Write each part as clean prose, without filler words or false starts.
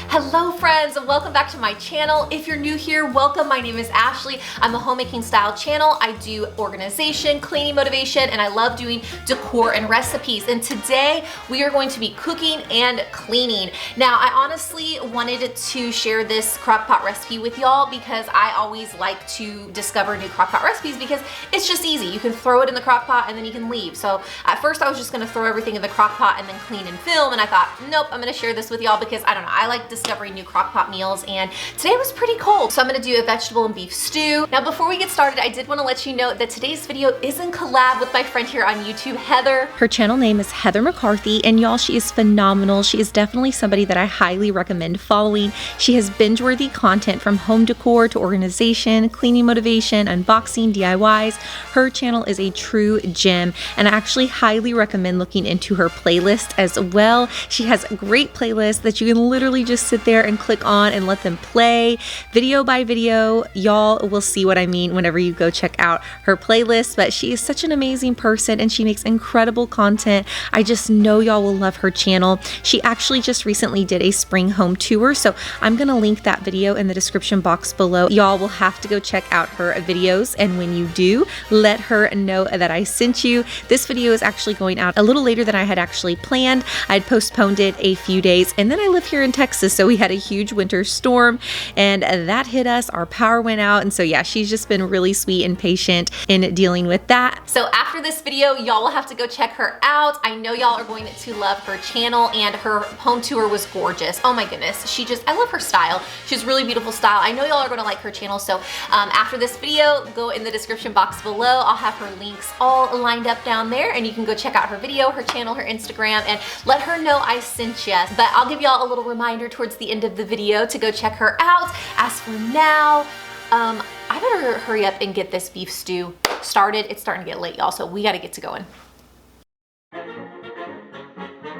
Hello friends, and welcome back to my channel. If you're new here, welcome. My name is Ashley. I'm a homemaking style channel. I do organization, cleaning motivation, and I love doing decor and recipes. And today we are going to be cooking and cleaning. Now, I honestly wanted to share this crock pot recipe with y'all because I always like to discover new crock pot recipes because it's just easy. You can throw it in the crock pot and then you can leave. So at first I was just gonna throw everything in the crock pot and then clean and film, and I thought, nope, I'm gonna share this with y'all because I don't know, I like discovering new crock pot meals, and today was pretty cold, so I'm gonna do a vegetable and beef stew. Now before we get started, I did want to let you know that today's video is in collab with my friend here on YouTube, Heather. Her channel name is Heather McCarthy, and y'all, she is phenomenal. She is definitely somebody that I highly recommend following. She has binge-worthy content from home decor to organization, cleaning motivation, unboxing, DIYs. Her channel is a true gem, and I actually highly recommend looking into her playlist as well. She has great playlists that you can literally just sit there and click on and let them play video by video. Y'all will see what I mean whenever you go check out her playlist, but she is such an amazing person and she makes incredible content. I just know y'all will love her channel. She actually just recently did a spring home tour, so I'm gonna link that video in the description box below. Y'all will have to go check out her videos, and when you do, let her know that I sent you. This video is actually going out a little later than I had actually planned. I had postponed it a few days, and then I live here in Texas, so we had a huge winter storm and that hit us. Our power went out, and so yeah, she's just been really sweet and patient in dealing with that. So after this video, y'all will have to go check her out. I know y'all are going to love her channel, and her home tour was gorgeous. Oh my goodness, I love her style. She has really beautiful style. I know y'all are gonna like her channel, so after this video, go in the description box below. I'll have her links all lined up down there, and you can go check out her video, her channel, her Instagram, and let her know I sent you. But I'll give y'all a little reminder towards the end of the video to go check her out. As for now, I better hurry up and get this beef stew started. It's starting to get late, y'all, so we gotta get to going.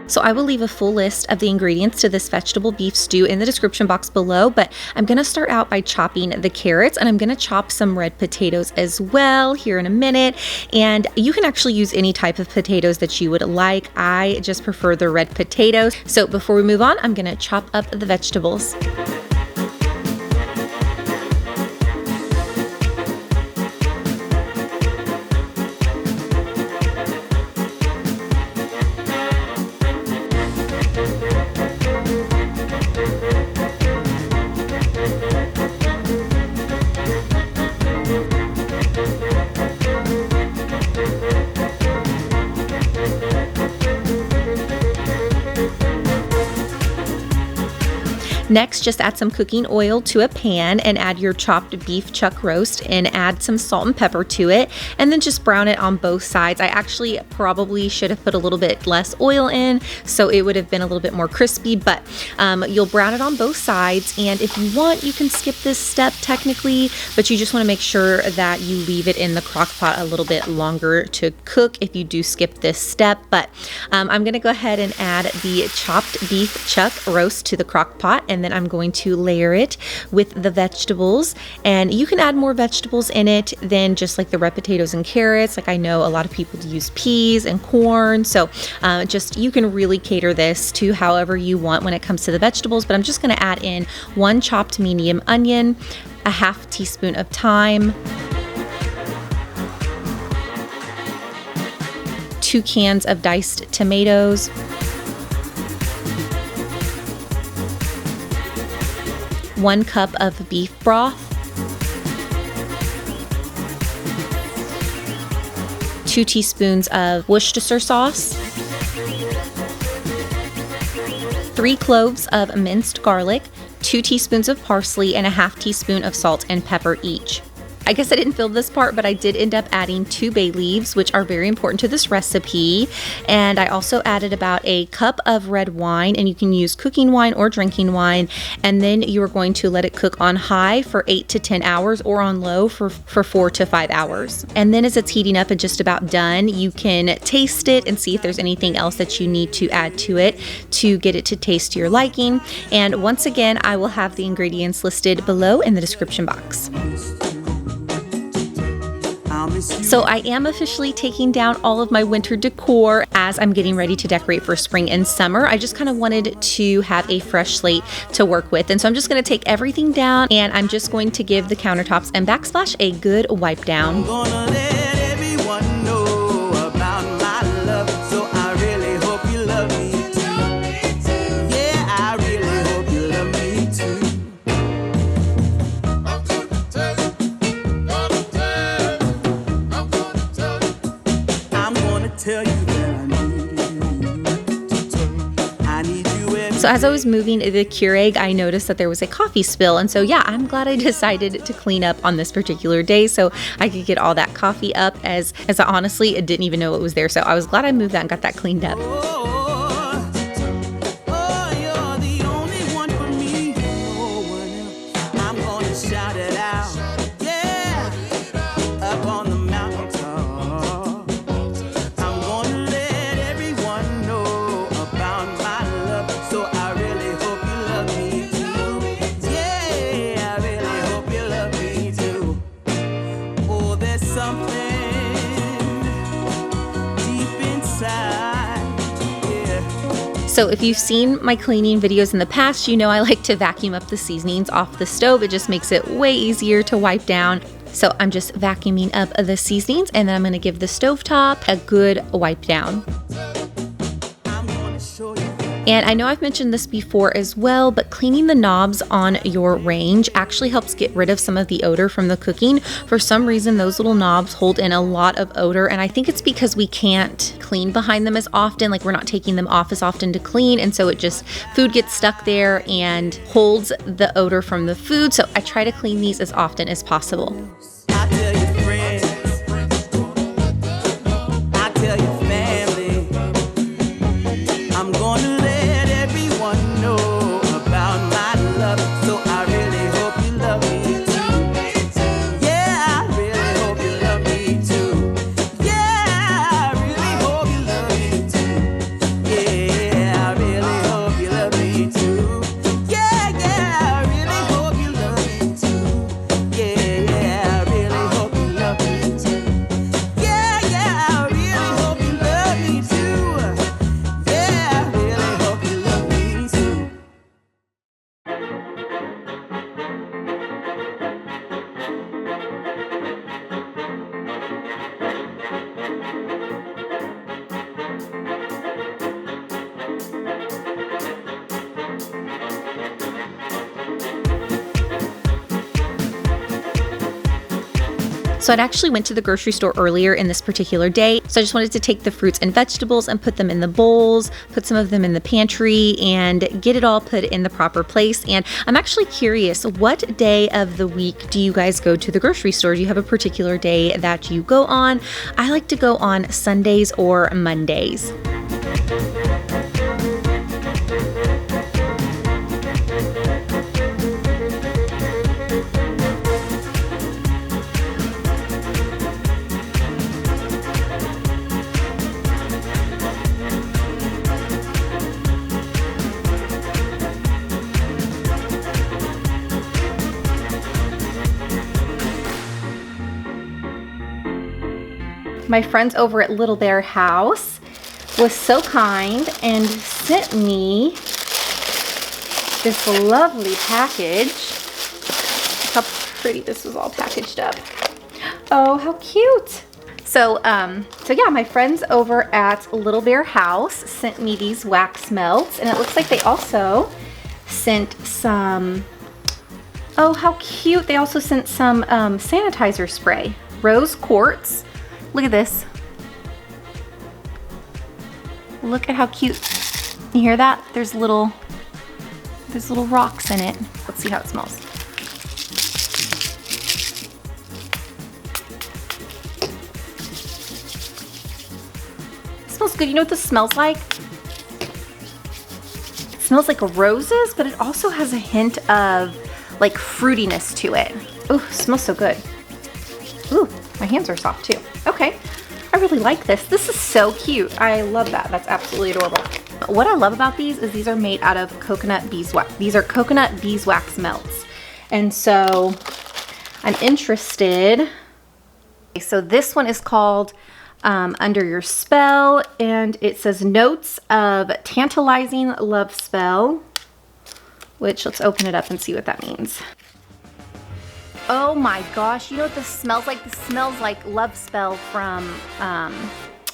So I will leave a full list of the ingredients to this vegetable beef stew in the description box below, but I'm gonna start out by chopping the carrots, and I'm gonna chop some red potatoes as well here in a minute. And you can actually use any type of potatoes that you would like. I just prefer the red potatoes. So before we move on, I'm gonna chop up the vegetables. Next, just add some cooking oil to a pan and add your chopped beef chuck roast and add some salt and pepper to it, and then just brown it on both sides. I actually probably should have put a little bit less oil in, so it would have been a little bit more crispy, but you'll brown it on both sides. And if you want, you can skip this step technically, but you just want to make sure that you leave it in the crock pot a little bit longer to cook if you do skip this step. But I'm going to go ahead and add the chopped beef chuck roast to the crock pot, and then I'm going to layer it with the vegetables. And you can add more vegetables in it than just like the red potatoes and carrots. Like I know a lot of people use peas and corn, so just you can really cater this to however you want when it comes to the vegetables. But I'm just going to add in 1 chopped medium onion, a half teaspoon of thyme, 2 cans of diced tomatoes, 1 cup of beef broth, 2 teaspoons of Worcestershire sauce, 3 cloves of minced garlic, 2 teaspoons of parsley, and a half teaspoon of salt and pepper each. I guess I didn't film this part, but I did end up adding 2 bay leaves, which are very important to this recipe. And I also added about a cup of red wine, and you can use cooking wine or drinking wine. And then you are going to let it cook on high for 8 to 10 hours or on low for 4 to 5 hours. And then as it's heating up and just about done, you can taste it and see if there's anything else that you need to add to it to get it to taste to your liking. And once again, I will have the ingredients listed below in the description box. So I am officially taking down all of my winter decor as I'm getting ready to decorate for spring and summer. I just kind of wanted to have a fresh slate to work with. And so I'm just going to take everything down and I'm just going to give the countertops and backsplash a good wipe down. So as I was moving the Keurig, I noticed that there was a coffee spill. And so yeah, I'm glad I decided to clean up on this particular day so I could get all that coffee up as I honestly didn't even know it was there. So I was glad I moved that and got that cleaned up. So if you've seen my cleaning videos in the past, you know I like to vacuum up the seasonings off the stove. It just makes it way easier to wipe down. So I'm just vacuuming up the seasonings and then I'm going to give the stovetop a good wipe down. And I know I've mentioned this before as well, but cleaning the knobs on your range actually helps get rid of some of the odor from the cooking. For some reason, those little knobs hold in a lot of odor, and I think it's because we can't clean behind them as often, like we're not taking them off as often to clean, and so food gets stuck there and holds the odor from the food. So I try to clean these as often as possible. So I'd actually went to the grocery store earlier in this particular day. So I just wanted to take the fruits and vegetables and put them in the bowls, put some of them in the pantry and get it all put in the proper place. And I'm actually curious, what day of the week do you guys go to the grocery store? Do you have a particular day that you go on? I like to go on Sundays or Mondays. My friends over at Little Bear House was so kind and sent me this lovely package. Look how pretty this was all packaged up. Oh, how cute. So yeah, my friends over at Little Bear House sent me these wax melts, and it looks like they also sent some, oh, how cute. They also sent some sanitizer spray, rose quartz. Look at this. Look at how cute. You hear that? There's little rocks in it. Let's see how it smells. It smells good. You know what this smells like? It smells like roses, but it also has a hint of like fruitiness to it. Ooh, it smells so good. Ooh, my hands are soft too. Okay, I really like this. This is so cute. I love that. That's absolutely adorable. What I love about these is these are made out of coconut beeswax. These are coconut beeswax melts. And so I'm interested So this one is called Under Your Spell, and it says Notes of Tantalizing Love Spell, which let's open it up and see what that means. Oh my gosh, you know what this smells like? This smells like Love Spell from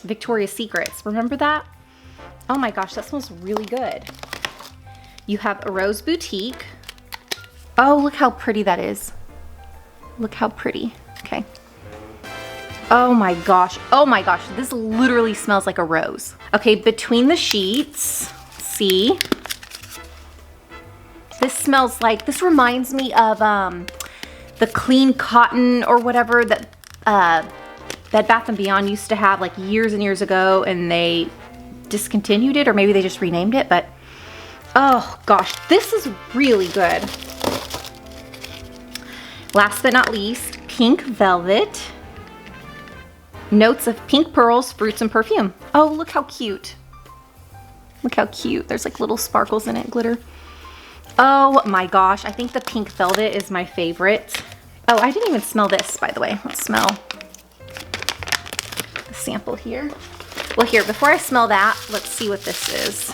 Victoria's Secrets. Remember that? Oh my gosh, that smells really good. You have a Rose Boutique. Oh, look how pretty that is. Look how pretty. Okay. Oh my gosh. Oh my gosh. This literally smells like a rose. Okay, Between the Sheets. See? This smells like, this reminds me of the Clean Cotton or whatever that Bed Bath & Beyond used to have like years and years ago, and they discontinued it, or maybe they just renamed it, but oh gosh, this is really good. Last but not least, Pink Velvet. Notes of pink pearls, fruits, and perfume. Oh, look how cute. Look how cute. There's like little sparkles in it, glitter. Oh my gosh, I think the Pink Velvet is my favorite. Oh, I didn't even smell this, by the way. Let's smell the sample here. Well, here, before I smell that, let's see what this is.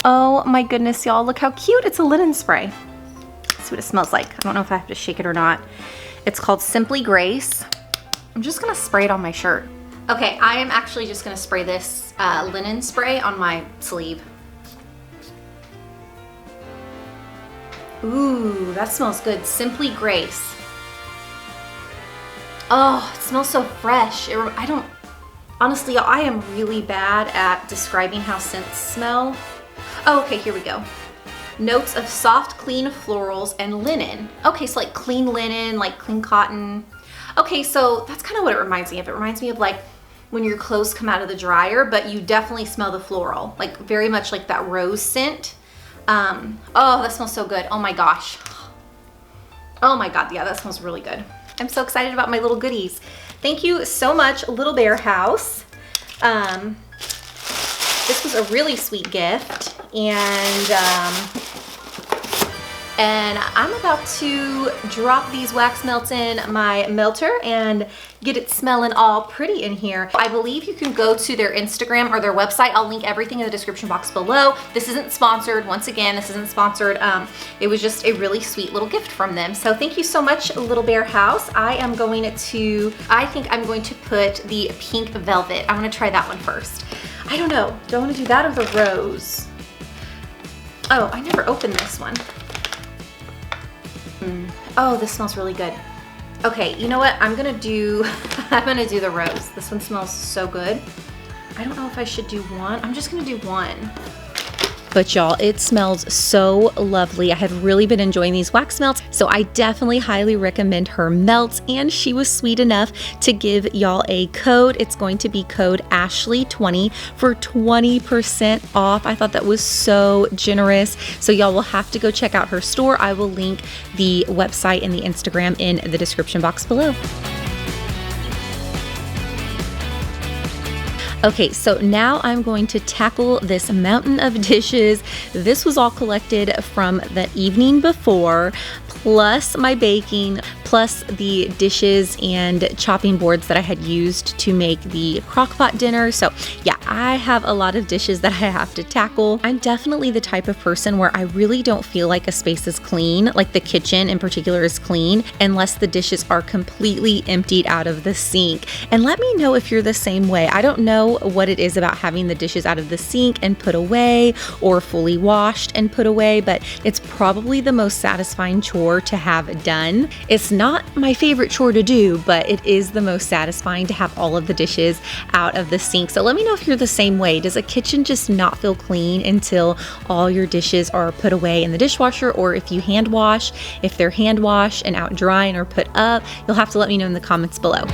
Oh my goodness, y'all, look how cute. It's a linen spray. Let's see what it smells like. I don't know if I have to shake it or not. It's called Simply Grace. I'm just gonna spray it on my shirt. Okay, I am actually just gonna spray this linen spray on my sleeve. Ooh, that smells good. Simply Grace. Oh, it smells so fresh. Honestly, I am really bad at describing how scents smell. Oh, okay, here we go. Notes of soft, clean florals and linen. Okay, so like clean linen, like clean cotton. Okay, so that's kind of what it reminds me of. It reminds me of like when your clothes come out of the dryer, but you definitely smell the floral, like very much like that rose scent. Oh, that smells so good. Oh my gosh. Oh my God, yeah, that smells really good. I'm so excited about my little goodies. Thank you so much, Little Bear House. This was a really sweet gift, and I'm about to drop these wax melts in my melter and get it smelling all pretty in here. I believe you can go to their Instagram or their website. I'll link everything in the description box below. This isn't sponsored. Once again, this isn't sponsored. It was just a really sweet little gift from them. So thank you so much, Little Bear House. I think I'm going to put the Pink Velvet. I'm gonna try that one first. I don't know, do I wanna do that or the rose? Oh, I never opened this one. Oh, this smells really good. Okay, you know what? I'm gonna do the rose. This one smells so good. I don't know if I should do one. I'm just gonna do one. But y'all, it smells so lovely. I have really been enjoying these wax melts, so I definitely highly recommend her melts, and she was sweet enough to give y'all a code. It's going to be code Ashley20 for 20% off. I thought that was so generous. So y'all will have to go check out her store. I will link the website and the Instagram in the description box below. Okay, so now I'm going to tackle this mountain of dishes. This was all collected from the evening before, plus my baking, plus the dishes and chopping boards that I had used to make the crock-pot dinner. So yeah, I have a lot of dishes that I have to tackle. I'm definitely the type of person where I really don't feel like a space is clean, like the kitchen in particular is clean, unless the dishes are completely emptied out of the sink. And let me know if you're the same way. I don't know what it is about having the dishes out of the sink and put away, or fully washed and put away, but it's probably the most satisfying chore to have done. It's not my favorite chore to do, but it is the most satisfying to have all of the dishes out of the sink. So let me know if you're the same way. Does a kitchen just not feel clean until all your dishes are put away in the dishwasher? Or if you hand wash, if they're hand washed and out drying or put up, you'll have to let me know in the comments below.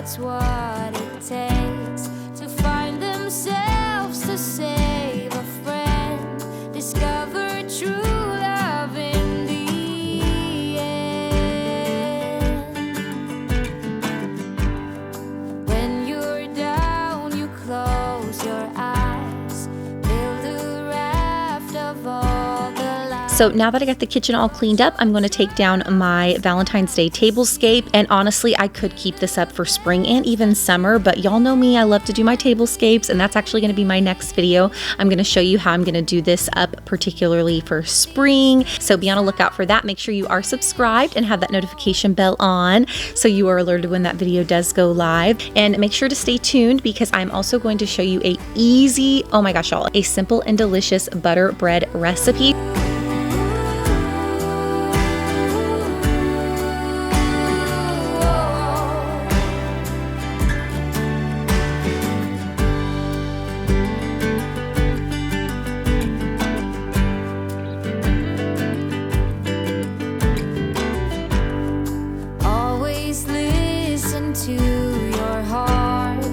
that's what it takes to find themselves, to save a friend, discover true love in the end. When you're down, you close your eyes, build a raft of all the lights. So now that I got the kitchen all cleaned up, I'm going to take down my Valentine's Day tablescape. And honestly, I could keep this up for spring and even summer, but y'all know me, I love to do my tablescapes, and that's actually going to be my next video. I'm going to show you how I'm going to do this up particularly for spring. So be on a lookout for that. Make sure you are subscribed and have that notification bell on so you are alerted when that video does go live. And make sure to stay tuned because I'm also going to show you a easy, oh my gosh, y'all, a simple and delicious butter bread recipe. Always listen to your heart,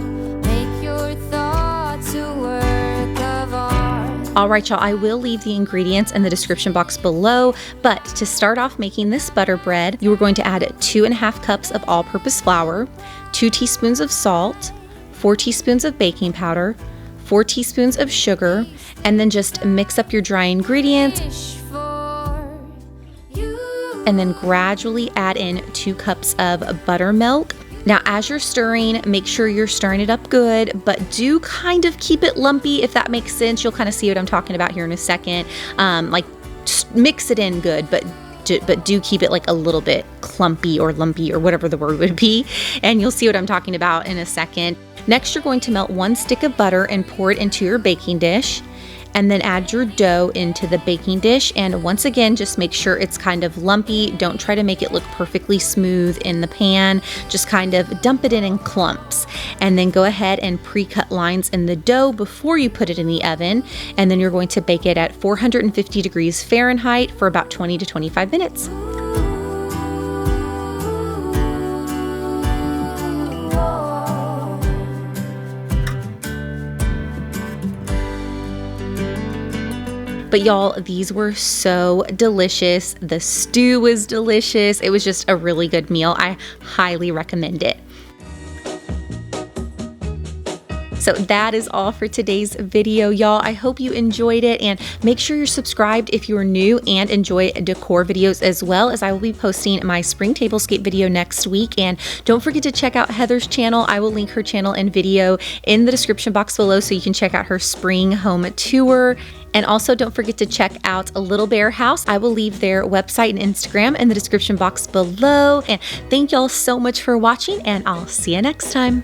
make your thoughts a work of art. All right, y'all, I will leave the ingredients in the description box below, but to start off making this butter bread, you are going to add 2.5 cups of all-purpose flour, 2 teaspoons of salt, 4 teaspoons of baking powder, 4 teaspoons of sugar, and then just mix up your dry ingredients. Wish for you. And then gradually add in 2 cups of buttermilk. Now, as you're stirring, make sure you're stirring it up good, but do kind of keep it lumpy, if that makes sense. You'll kind of see what I'm talking about here in a second. Like, just mix it in good, but do keep it like a little bit clumpy or lumpy or whatever the word would be. And you'll see what I'm talking about in a second. Next, you're going to melt 1 stick of butter and pour it into your baking dish. And then add your dough into the baking dish. And once again, just make sure it's kind of lumpy. Don't try to make it look perfectly smooth in the pan. Just kind of dump it in clumps. And then go ahead and pre-cut lines in the dough before you put it in the oven. And then you're going to bake it at 450 degrees Fahrenheit for about 20 to 25 minutes. But y'all, these were so delicious. The stew was delicious. It was just a really good meal. I highly recommend it. So that is all for today's video, y'all. I hope you enjoyed it, and make sure you're subscribed if you're new and enjoy decor videos as well, as I will be posting my spring tablescape video next week. And don't forget to check out Heather's channel. I will link her channel and video in the description box below so you can check out her spring home tour. And also don't forget to check out A Little Bear House. I will leave their website and Instagram in the description box below. And thank y'all so much for watching, and I'll see you next time.